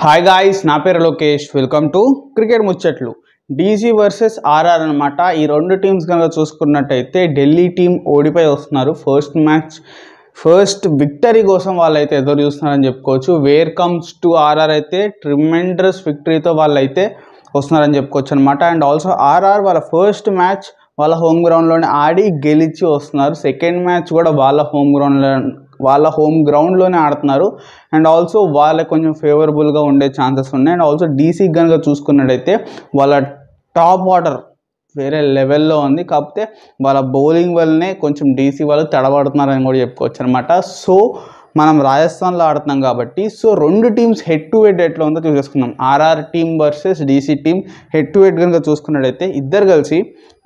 Hi guys, నా పేరు Lokesh. Welcome to cricket ముచ్చట్లు. డీసీ వర్సెస్ ఆర్ఆర్ అనమాట. ఈ రెండు టీమ్స్ కనుక చూసుకున్నట్టయితే ఢిల్లీ టీం ఓడిపోయి వస్తున్నారు. ఫస్ట్ విక్టరీ కోసం వాళ్ళైతే ఎదురు చూస్తున్నారని చెప్పుకోవచ్చు. వేర్ కమ్స్ టు ఆర్ఆర్ అయితే ట్రిమెండరస్ విక్టరీతో వాళ్ళైతే వస్తున్నారని చెప్పుకోవచ్చు అనమాట. అండ్ ఆల్సో ఆర్ఆర్ వాళ్ళ ఫస్ట్ మ్యాచ్ వాళ్ళ హోమ్ గ్రౌండ్లోనే ఆడి గెలిచి వస్తున్నారు. సెకండ్ మ్యాచ్ కూడా వాళ్ళ హోమ్ గ్రౌండ్లోనే ఆడుతున్నారు. అండ్ ఆల్సో వాళ్ళకి కొంచెం ఫేవరబుల్గా ఉండే ఛాన్సెస్ ఉన్నాయి. అండ్ ఆల్సో డీసీ కనుక చూసుకున్నట్టయితే వాళ్ళ టాప్ ఆర్డర్ వేరే లెవెల్లో ఉంది. కాకపోతే వాళ్ళ బౌలింగ్ వల్లనే కొంచెం డీసీ వాళ్ళు తడబడుతున్నారని కూడా చెప్పుకోవచ్చు అనమాట. సో మనం రాజస్థాన్లో ఆడుతున్నాం కాబట్టి రెండు టీమ్స్ హెడ్ టు హెడ్ ఎట్లా ఉందో చూసేసుకుందాం. RR team versus DC team head to head కనుక చూసుకున్నట్టయితే ఇద్దరు కలిసి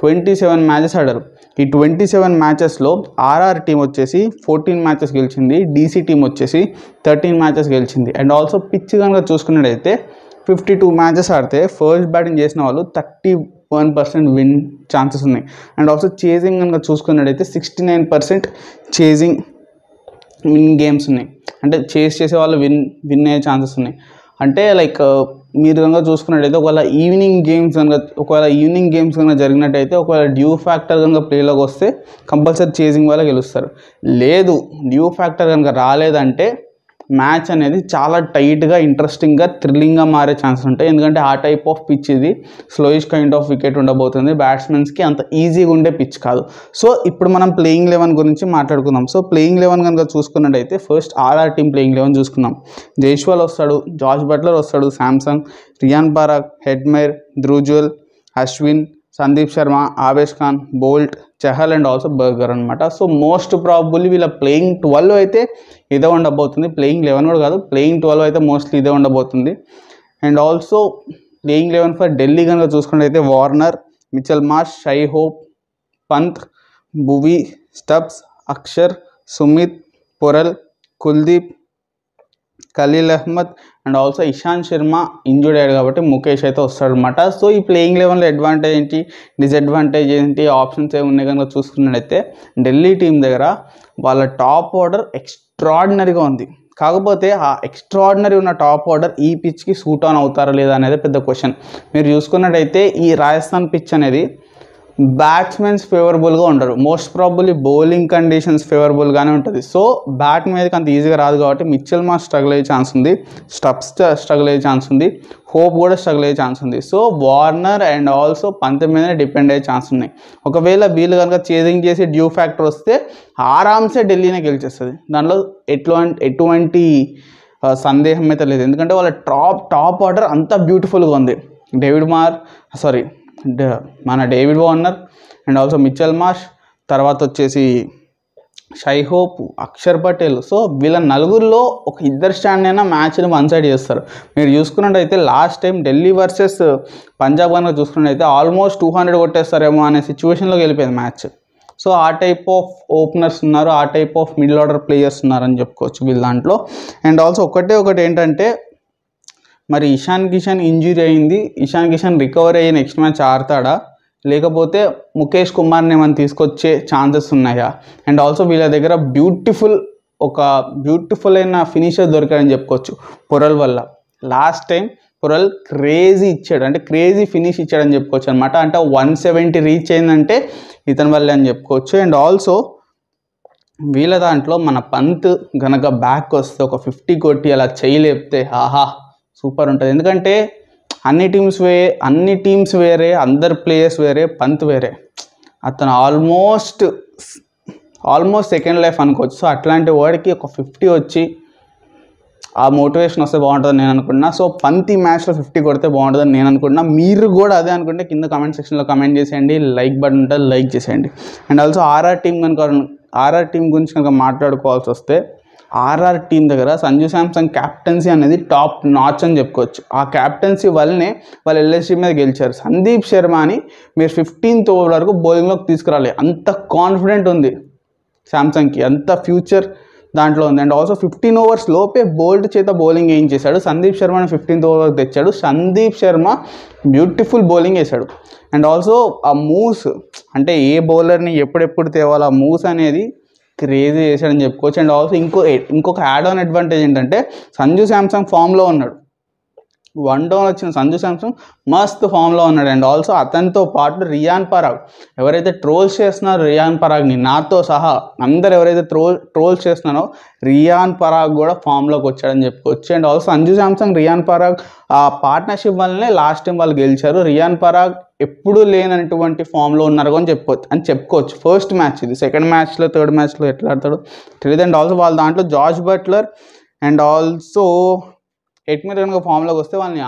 27 మ్యాచెస్ ఆడారు. ఈ 27 మ్యాచెస్లో ఆర్ఆర్ టీం వచ్చేసి 14 మ్యాచెస్ గెలిచింది, డీసీ టీం వచ్చేసి 13 మ్యాచెస్ గెలిచింది. అండ్ ఆల్సో పిచ్ కనుక చూసుకున్నట్టయితే 52 మ్యాచెస్ ఆడితే ఫస్ట్ బ్యాటింగ్ చేసిన వాళ్ళు 31% విన్ ఛాన్సెస్ ఉన్నాయి. అండ్ ఆల్సో చేజింగ్ కనుక చూసుకున్నట్టయితే 69% చేజింగ్ విన్ గేమ్స్ ఉన్నాయి. అంటే చేసే వాళ్ళు విన్ అయ్యే ఛాన్సెస్ ఉన్నాయి. అంటే లైక్ మీరు కనుక చూసుకున్నట్టయితే ఒకవేళ ఈవినింగ్ గేమ్స్ కనుక జరిగినట్టయితే ఒకవేళ డ్యూ ఫ్యాక్టర్ కనుక ప్లేలోకి వస్తే కంపల్సరీ చేజింగ్ వల్ల గెలుస్తారు. లేదు డ్యూ ఫ్యాక్టర్ కనుక రాలేదంటే మ్యాచ్ అనేది చాలా టైట్గా, ఇంట్రెస్టింగ్గా, థ్రిల్లింగ్గా మారే ఛాన్సెస్ ఉంటాయి. ఎందుకంటే ఆ టైప్ ఆఫ్ పిచ్ ఇది స్లోయిష్ కైండ్ ఆఫ్ వికెట్ ఉండబోతుంది. బ్యాట్స్మెన్స్కి అంత ఈజీగా ఉండే పిచ్ కాదు. సో ఇప్పుడు మనం ప్లేయింగ్ 11 గురించి మాట్లాడుకుందాం. సో ప్లేయింగ్ 11 కనుక చూసుకున్నట్టయితే ఫస్ట్ ఆర్ఆర్ టీం ప్లేయింగ్ 11 చూసుకుందాం. జైస్వాల్ వస్తాడు, జాష్ బట్లర్ వస్తాడు, Samson, Riyan Parag, Hetmyer, Dhruv, Ashwin, Sandeep Sharma, Avesh Khan, Boult, Chahal and also Burger అనమాట. సో మోస్ట్ ప్రాబబుల్లీ వీళ్ళ ప్లేయింగ్ 12 అయితే ఇదే ఉండబోతుంది. ప్లేయింగ్ 11 కూడా కాదు, ప్లేయింగ్ 12 అయితే మోస్ట్లీ ఇదే ఉండబోతుంది. And also playing 11 for Delhi కనుక చూసుకున్నట్టయితే Warner, Mitchell Marsh, Shai Hope, Pant, Bhuvi, Stubbs, Axar, Sumit, Porel, Kuldeep, Khaleel Ahmed and also Ishant Sharma injured అయ్యాడు కాబట్టి ముఖేష్ అయితే వస్తాడనమాట. సో ఈ ప్లేయింగ్ 11లో అడ్వాంటేజ్ ఏంటి, డిసడ్వాంటేజ్ ఏంటి, ఆప్షన్స్ ఏమి ఉన్నాయి కనుక చూసుకున్నట్టయితే ఢిల్లీ టీం దగ్గర వాళ్ళ టాప్ ఆర్డర్ ఎక్స్ట్రాడినరీగా ఉంది. కాకపోతే ఆ ఎక్స్ట్రాడినరీ ఉన్న టాప్ ఆర్డర్ ఈ పిచ్కి సూట్ ఆన్ అవుతారా లేదా అనేది పెద్ద క్వశ్చన్. మీరు చూసుకున్నట్టయితే ఈ రాజస్థాన్ పిచ్ అనేది బ్యాట్స్మెన్స్ ఫేవరబుల్గా ఉండరు. మోస్ట్ ప్రాబబ్లీ బౌలింగ్ కండిషన్స్ ఫేవరబుల్గానే ఉంటుంది. సో బ్యాట్ మీదకి అంత ఈజీగా రాదు కాబట్టి మిచెల్ మార్ష్ స్ట్రగుల్ అయ్యే ఛాన్స్ ఉంది, స్టబ్స్ స్ట్రగుల్ అయ్యే ఛాన్స్ ఉంది, హోప్ కూడా స్ట్రగుల్ అయ్యే ఛాన్స్ ఉంది. So Warner and also Pant మీదనే డిపెండ్ అయ్యే ఛాన్స్ ఉన్నాయి. ఒకవేళ వీళ్ళు కనుక చేజింగ్ చేసి డ్యూ ఫ్యాక్టర్ వస్తే ఆరామ్సే ఢిల్లీనే గెలిచేస్తుంది. దానిలో ఎటువంటి సందేహం అయితే లేదు. ఎందుకంటే వాళ్ళ టాప్ ఆర్డర్ అంత బ్యూటిఫుల్గా ఉంది. David Warner and also Mitchell Marsh, తర్వాత వచ్చేసి Shai Hope, Axar Patel. So వీళ్ళ నలుగురిలో ఒక ఇద్దరు స్టాండ్ అయినా మ్యాచ్ని వన్ సైడ్ చేస్తారు. మీరు చూసుకున్నట్టయితే last time Delhi versus Punjab కనుక చూసుకున్నట్టయితే ఆల్మోస్ట్ 200 కొట్టేస్తారేమో అనే సిచ్యువేషన్లోకి వెళ్ళిపోయింది మ్యాచ్. సో ఆ టైప్ ఆఫ్ ఓపెనర్స్ ఉన్నారు, ఆ type of middle order players ఉన్నారని చెప్పుకోవచ్చు వీళ్ళ దాంట్లో. అండ్ ఆల్సో ఒకటి ఏంటంటే మరి ఇషాన్ కిషన్ ఇంజురీ అయింది. ఇషాన్ కిషన్ రికవర్ అయ్యి నెక్స్ట్ మ్యాచ్ ఆడతాడా, లేకపోతే ముఖేష్ కుమార్ని ఏమైనా తీసుకొచ్చే ఛాన్సెస్ ఉన్నాయా? అండ్ ఆల్సో వీళ్ళ దగ్గర బ్యూటిఫుల్ అయిన ఫినిషర్ దొరికాడని చెప్పుకోవచ్చు పొరల్ వల్ల. లాస్ట్ టైం పొరల్ క్రేజీ ఇచ్చాడు, అంటే క్రేజీ ఫినిష్ ఇచ్చాడని చెప్పుకోవచ్చు అనమాట. అంటే 170 రీచ్ అయిందంటే ఇతని వల్లే అని చెప్పుకోవచ్చు. అండ్ ఆల్సో వీళ్ళ దాంట్లో మన పంత్ గనక బ్యాక్ వస్తే ఒక 50 కొట్టి అలా చేయలేపితే ఆహా సూపర్ ఉంటుంది. ఎందుకంటే అన్ని టీమ్స్ వేరే, అందరు ప్లేయర్స్ వేరే, పంత్ వేరే. అతను ఆల్మోస్ట్ సెకండ్ లైఫ్ అనుకోవచ్చు. సో అట్లాంటి వాడికి ఒక 50 వచ్చి ఆ మోటివేషన్ వస్తే బాగుంటుందని నేను అనుకుంటున్నా. సో పంత్ ఈ మ్యాచ్లో 50 కొడితే బాగుంటుందని నేను అనుకుంటున్నా. మీరు కూడా అదే అనుకుంటే కింద కామెంట్ సెక్షన్లో కామెంట్ చేసేయండి, లైక్ బటన్ ఉంటుంది లైక్ చేసేయండి. అండ్ ఆల్సో ఆర్ఆర్ టీం గురించి కనుక మాట్లాడుకోవాల్సి వస్తే ఆర్ఆర్ టీం దగ్గర సంజు శాంసంగ్ క్యాప్టెన్సీ అనేది టాప్ నాచ్ అని చెప్పుకోవచ్చు. ఆ క్యాప్టెన్సీ వల్లనే వాళ్ళు ఎల్ఎస్జీ మీద గెలిచారు. సందీప్ శర్మని మీరు 15th ఓవర్ వరకు బౌలింగ్లోకి తీసుకురాలి, అంత కాన్ఫిడెంట్ ఉంది శాంసంగ్కి, అంత ఫ్యూచర్ దాంట్లో ఉంది. అండ్ ఆల్సో 15 overs లోపే బోల్ట్ చేత బౌలింగ్ చేశాడు. సందీప్ శర్మని 15th over వరకు తెచ్చాడు. సందీప్ శర్మ బ్యూటిఫుల్ బౌలింగ్ వేశాడు. అండ్ ఆల్సో ఆ మూవ్స్, అంటే ఏ బౌలర్ని ఎప్పుడెప్పుడు తేవాలి ఆ మూవ్స్ అనేది క్రేజీ చేశాడని చెప్పుకోవచ్చు. అండ్ ఆల్సో ఇంకొక యాడ్ ఆన్ అడ్వాంటేజ్ ఏంటంటే సంజు శాంసంగ్ ఫామ్లో ఉన్నాడు. 1 డౌన్ వచ్చిన సంజు శాంసంగ్ మస్త్ ఫామ్లో ఉన్నాడు. అండ్ ఆల్సో అతనితో పాటు రియాన్ పరాగ్, ఎవరైతే ట్రోల్స్ చేస్తున్నారో రియాన్ పరాగ్ని, నాతో సహా అందరు ఎవరైతే ట్రోల్స్ చేస్తున్నారో రియాన్ పరాగ్ కూడా ఫామ్లోకి వచ్చాడని చెప్పుకోవచ్చు. అండ్ ఆల్సో సంజు శాంసంగ్ రియాన్ పరాగ్ ఆ పార్ట్నర్షిప్ వల్లనే లాస్ట్ టైం వాళ్ళు గెలిచారు. రియాన్ పరాగ్ ఎప్పుడూ లేనటువంటి ఫామ్లో ఉన్నారు అని చెప్పుకోవచ్చు. ఫస్ట్ మ్యాచ్ ఇది, సెకండ్ మ్యాచ్లో థర్డ్ మ్యాచ్లో ఎట్లా ఆడతాడో తెలియదు. అండ్ ఆల్సో వాళ్ళ దాంట్లో జార్జ్ బట్లర్ అండ్ ఆల్సో ఎట్మిర్ కనుక ఫామ్లోకి వస్తే వాళ్ళని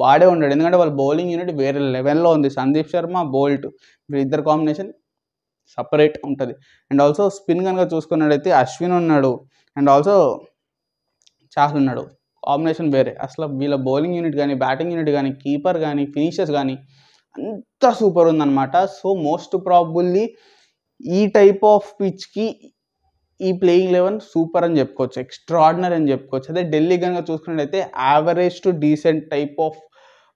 వాడే ఉన్నాడు. ఎందుకంటే వాళ్ళ బౌలింగ్ యూనిట్ వేరే లెవెల్లో ఉంది. సందీప్ శర్మ, బోల్ట్, వీళ్ళిద్దరు కాంబినేషన్ సపరేట్ ఉంటుంది. అండ్ ఆల్సో స్పిన్ కనుక చూసుకున్నట్టయితే అశ్విన్ ఉన్నాడు. అండ్ ఆల్సో చాహల్ ఉన్నాడు. కాంబినేషన్ వేరే. అసలు వీళ్ళ బౌలింగ్ యూనిట్ కానీ, బ్యాటింగ్ యూనిట్ కానీ, కీపర్ కానీ, ఫినిషర్స్ కానీ అంతా సూపర్ ఉందన్నమాట. సో మోస్ట్ ప్రాబుల్లీ ఈ టైప్ ఆఫ్ పిచ్కి ఈ ప్లేయింగ్ 11 సూపర్ అని చెప్పుకోవచ్చు, ఎక్స్ట్రాడినరీ అని చెప్పుకోవచ్చు. అదే ఢిల్లీ కనుక చూసుకున్నట్టయితే average to decent type of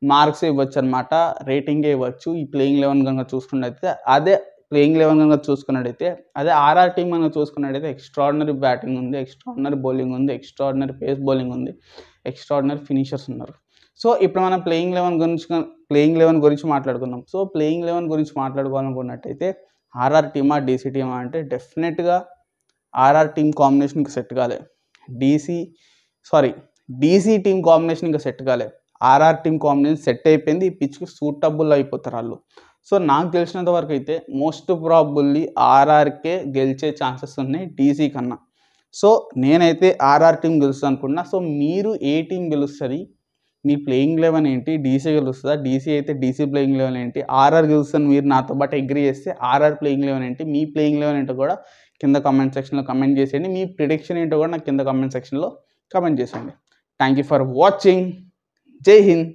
marks ఇవ్వచ్చు అనమాట, రేటింగే ఇవ్వచ్చు ఈ ప్లేయింగ్ 11 కనుక చూసుకున్నట్టయితే. అదే ప్లేయింగ్ 11 కనుక చూసుకున్నట్టయితే అదే ఆర్ఆర్ టీం కనుక చూసుకున్నట్టయితే ఎక్స్ట్రాడినరీ బ్యాటింగ్ ఉంది, ఎక్స్ట్రాడినరీ బౌలింగ్ ఉంది, ఎక్స్ట్రాడినరీ పేస్ బౌలింగ్ ఉంది, ఎక్స్ట్రాడినరీ ఫినిషర్స్ ఉన్నారు. సో ఇప్పుడు మనం ప్లేయింగ్ 11 గురించి మాట్లాడుకుందాం. సో ప్లేయింగ్ 11 గురించి మాట్లాడుకోవాలనుకున్నట్టయితే ఆర్ఆర్ టీమా డీసీ టీమా అంటే డెఫినెట్గా ఆర్ఆర్ టీమ్ కాంబినేషన్కి సెట్ కాలే, డీసీ టీమ్ కాంబినేషన్ ఇంకా సెట్ కాలే. ఆర్ఆర్ టీమ్ కాంబినేషన్ సెట్ అయిపోయింది, ఈ పిచ్కి సూటబుల్ అయిపోతారు వాళ్ళు. సో నాకు తెలిసినంత వరకు అయితే మోస్ట్ ప్రాబుల్లీ ఆర్ఆర్కే గెలిచే ఛాన్సెస్ ఉన్నాయి డీసీ కన్నా. సో నేనైతే ఆర్ఆర్ టీం గెలుస్తుంది అనుకుంటున్నా. సో మీరు ఏ టీం గెలుస్తుంది, మీ ప్లేయింగ్ 11 ఏంటి, డీసీ గెలుస్తుందా, డీసీ అయితే డీసీ ప్లేయింగ్ 11 ఏంటి, ఆర్ఆర్ గెలుస్తుంది మీరు నాతో పాటు అగ్రీ చేస్తే ఆర్ఆర్ ప్లేయింగ్ 11 ఏంటి, మీ ప్లేయింగ్ 11 ఏంటో కూడా కింద కామెంట్ సెక్షన్లో కమెంట్ చేసేయండి. మీ ప్రిడిక్షన్ ఏంటో కూడా నాకు కింద కామెంట్ సెక్షన్లో కమెంట్ చేసేయండి. Thank you for watching. జై హింద్.